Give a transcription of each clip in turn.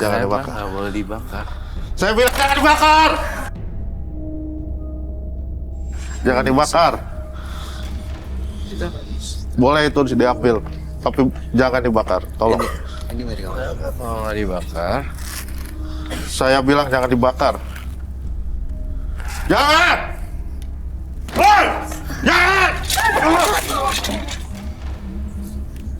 Jangan dibakar. Nggak boleh dibakar. Saya bilang jangan dibakar. Jangan dibakar. Boleh itu diambil, tapi jangan dibakar. Tolong. Ini mari kamu. Kalau nggak dibakar, Saya bilang jangan dibakar. Jangan! Woi! Jangan!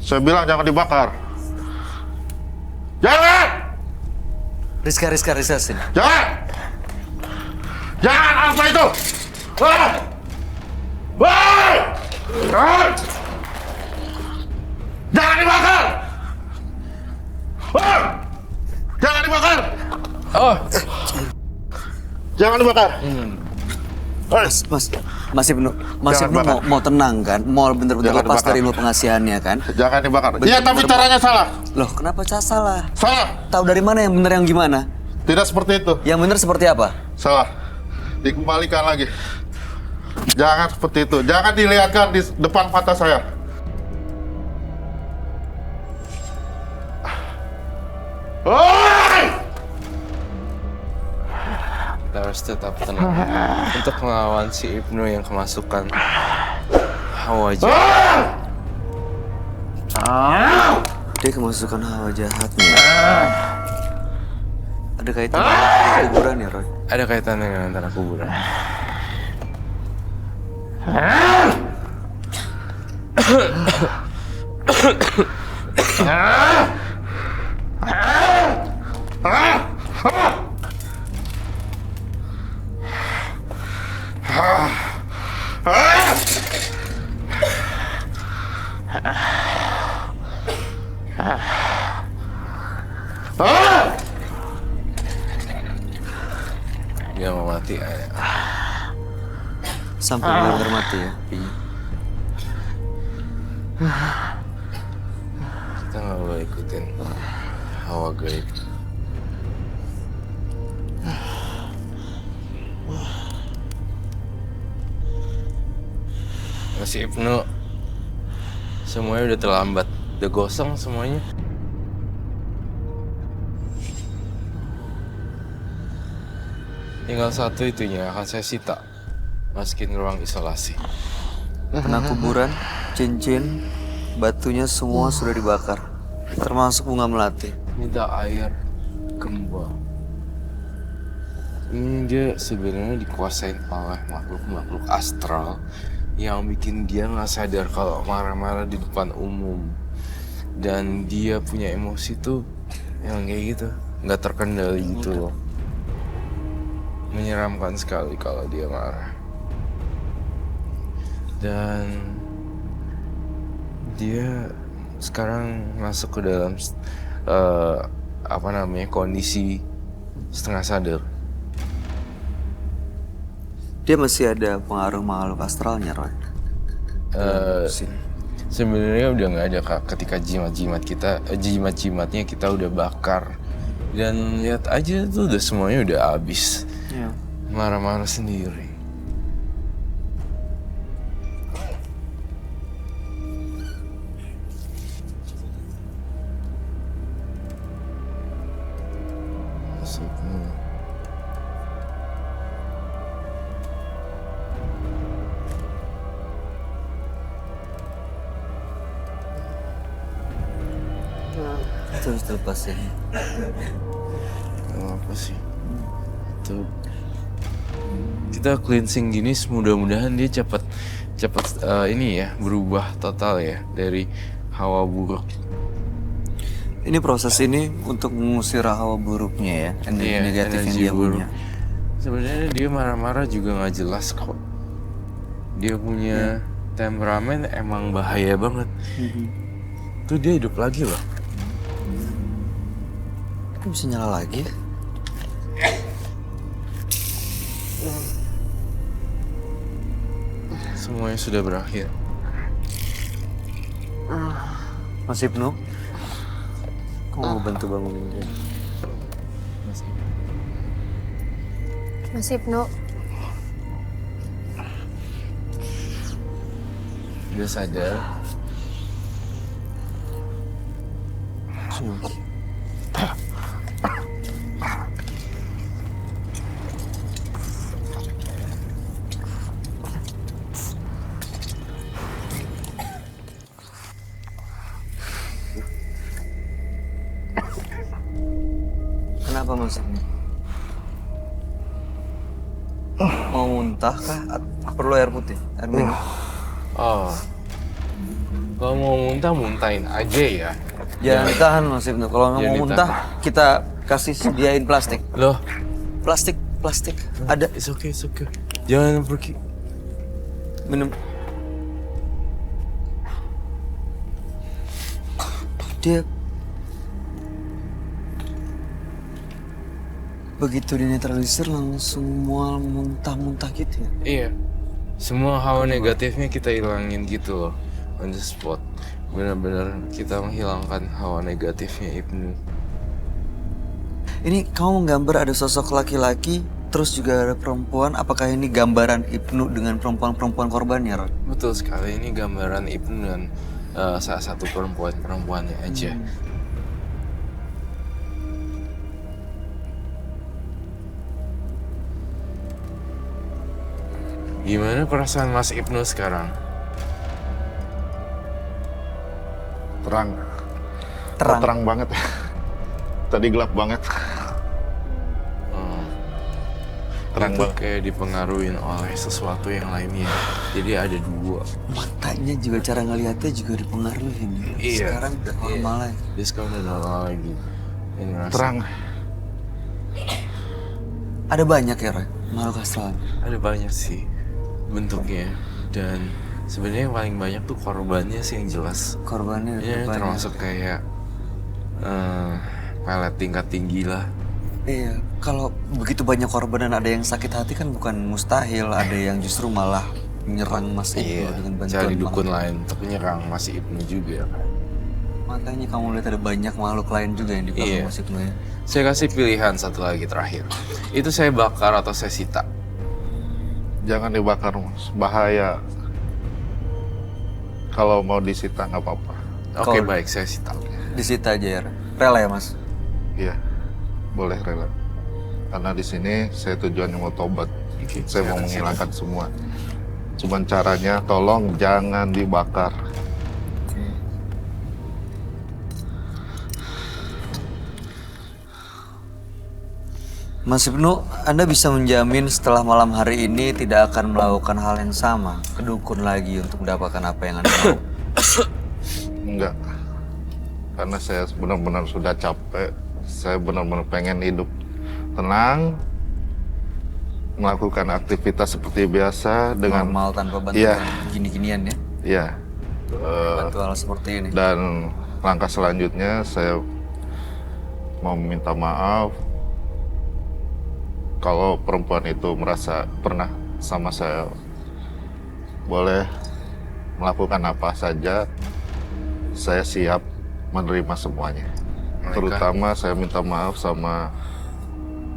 Saya bilang jangan dibakar. Jangan! Rizka sini. Jangan! Jangan apa itu? Woi! Woi! Jangan! Jangan dibakar! Woi! Jangan dibakar! oh, Jangan dibakar! Mas Ibnu Jangan bakar. mau tenang kan? Mau bener-bener Jangan lepas dibakar. dari ilmu pengasihannya kan? Jangan dibakar. Iya, tapi caranya salah. Loh, kenapa salah? Salah. Tahu dari mana yang bener yang gimana? Tidak seperti itu. Yang bener seperti apa? Salah. Dikembalikan lagi. Jangan seperti itu. Jangan dilihatkan di depan mata saya. Oi! kita harus tetap tenang untuk melawan si Ibnu yang kemasukan hawa jahat. Dia kemasukan hawa jahatnya. Ada kaitan dengan kuburan ya, Roy? Ada kaitan dengan antara kuburan. Dia mau mati ayah. Sampai benar-benar mati ya. Kita nggak boleh ikutin hawa gaib. Masih Ibnu, semuanya udah terlambat, udah gosong semuanya. Tinggal satu itunya akan saya sita, masukin ke ruang isolasi. Kena kuburan, cincin, batunya semua sudah dibakar. Termasuk bunga melati. Minta air kembang. Ini dia sebenarnya dikuasain oleh makhluk-makhluk astral yang bikin dia nggak sadar kalau marah-marah di depan umum. Dan dia punya emosi tuh yang kayak gitu, nggak terkendali gitu loh. Menyeramkan sekali kalau dia marah. Dan dia sekarang masuk ke dalam kondisi setengah sadar. Dia masih ada pengaruh makhluk astralnya, Roy. Sebenarnya udah nggak ada Kak, ketika jimat-jimatnya kita udah bakar. Dan lihat aja tuh udah semuanya udah habis. Iya. Marah-marah sendiri. Maksudnya Terus lepas ya. apa sih? Tuh kita cleansing gini, mudah-mudahan dia cepat ini ya, berubah total ya dari hawa buruk. Ini proses ini untuk mengusir hawa buruknya ya, energi Iya, negatif yang energi dia buruk. punya. Sebenarnya dia marah-marah juga nggak jelas kok. Dia punya temperamen emang bahaya banget. Tuh dia hidup lagi loh. Kok bisa nyala lagi ya? Semuanya sudah berakhir. Mas Ibnu, kok mau bantu bangunin dia? Mas Ibnu, Dia sadar. Kenapa Mas Ibnu? Mau muntah kah? Perlu air putih? Air minum? Oh, kalau mau muntah muntahin aja ya. Jangan ditahan Mas Ibnu. Kalau Jangan mau muntah, kita kasih sediain plastik. Loh, Plastik. Ada. it's okay. Jangan pergi. Minum. Dia begitu dinetralisir langsung mual muntah-muntah gitu ya. Iya, semua hawa negatifnya kita hilangin gitu loh, on the spot. Benar-benar kita menghilangkan hawa negatifnya Ibnu. Ini kamu menggambar ada sosok laki-laki, terus juga ada perempuan. Apakah ini gambaran Ibnu dengan perempuan-perempuan korbannya, Ron? Betul sekali, ini gambaran Ibnu dan salah satu perempuannya aja. Gimana perasaan Mas Ibnu sekarang? Terang. Terang. Terang banget. Tadi gelap banget. Terang Itu banget. kayak dipengaruhi oleh sesuatu yang lainnya. Jadi ada dua. Matanya juga cara ngelihatnya juga dipengaruhi nih. Iya. Sekarang udah normal lagi. Dia sekarang udah normal lagi. Ini ngerasa Terang. Ada banyak ya, Roy? Makhluk astral. ada banyak sih bentuknya, dan sebenarnya yang paling banyak tuh korbannya sih yang jelas. Korbannya Ini banyak. termasuk kayak pelet tingkat tinggi lah. Iya, kalau begitu banyak korban dan ada yang sakit hati kan bukan mustahil. Ada yang justru malah menyerang Mas Ibnu Iya, dengan bantuan cari dukun makhluk. lain untuk menyerang Mas Ibnu juga. Makanya kamu lihat ada banyak makhluk lain juga yang dibangun Iya. Mas Ibnu ya. Saya kasih pilihan satu lagi terakhir. Itu saya bakar atau saya sita. Jangan dibakar, Mas. Bahaya. Kalau mau disita nggak apa-apa. Oke, Kalau- baik, saya sita. Disita aja ya, Roy. Rela ya Mas? Iya. Boleh rela. Karena di sini saya tujuannya mau tobat. Oke, Saya mau kasih. menghilangkan semua. Cuman caranya tolong jangan dibakar. Mas Ibnu, Anda bisa menjamin setelah malam hari ini tidak akan melakukan hal yang sama ke dukun lagi untuk mendapatkan apa yang Anda mau? Enggak. Karena saya benar-benar sudah capek. Saya benar-benar pengen hidup tenang, melakukan aktivitas seperti biasa dengan Normal tanpa bantuan Iya. gini-ginian ya? ya. Bantu hal seperti ini. Dan langkah selanjutnya saya mau minta maaf kalau perempuan itu merasa pernah sama saya. Boleh melakukan apa saja, saya siap menerima semuanya. Mereka- Terutama saya minta maaf sama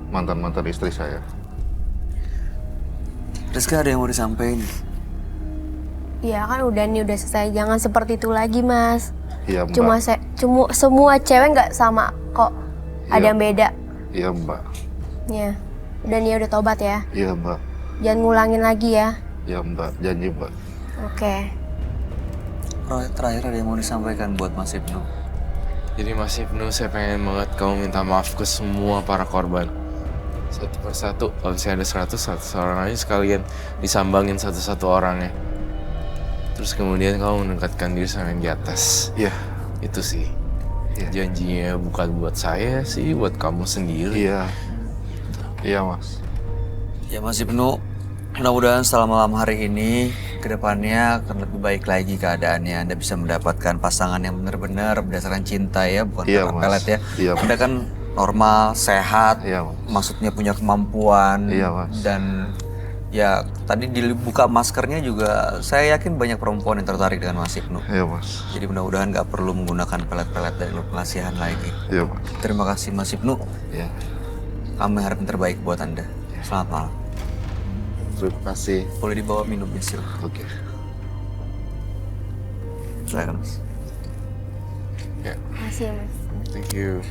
mantan-mantan istri saya. Rizky ada yang mau disampaikan? Iya kan udah nih, udah selesai. Jangan seperti itu lagi, Mas. Iya, Mbak. Cuma semua cewek nggak sama kok. Ada Iya. yang beda. Iya, Mbak. Ya. Udah nih, udah tobat ya. Iya, Mbak. Jangan ngulangin lagi ya. Iya, Mbak. Janji, Mbak. Oke. Roy, terakhir ada yang mau disampaikan buat Mas Ibnu? Jadi Mas Ibnu, saya pengen banget kamu minta maaf ke semua para korban. Satu persatu, kalau misalnya ada 100 orang aja sekalian disambangin satu-satu orangnya. Terus kemudian kamu mendekatkan diri sama yang di atas. Iya. Itu sih. Iya. Janjinya bukan buat saya sih, buat kamu sendiri. Iya. Iya, Mas. Ya Mas Ibnu, mudah-mudahan setelah malam hari ini kedepannya akan lebih baik lagi keadaannya. Anda bisa mendapatkan pasangan yang benar-benar berdasarkan cinta ya, bukan Iya, karena Mas. pelet ya. Iya, Mas. Anda kan normal, sehat, Iya, Mas. maksudnya punya kemampuan. Iya, Mas. Dan ya tadi dibuka maskernya juga saya yakin banyak perempuan yang tertarik dengan Mas Ibnu. Iya, Mas. Jadi mudah-mudahan nggak perlu menggunakan pelet-pelet dan pengasihan lagi. Iya, Mas. Terima kasih Mas Ibnu. Iya. Kami harap yang terbaik buat Anda. Selamat malam. Terima kasih. Boleh dibawa minumnya silakan. Oke. Silakan Mas. Ya, Makasih ya, Mas. thank you.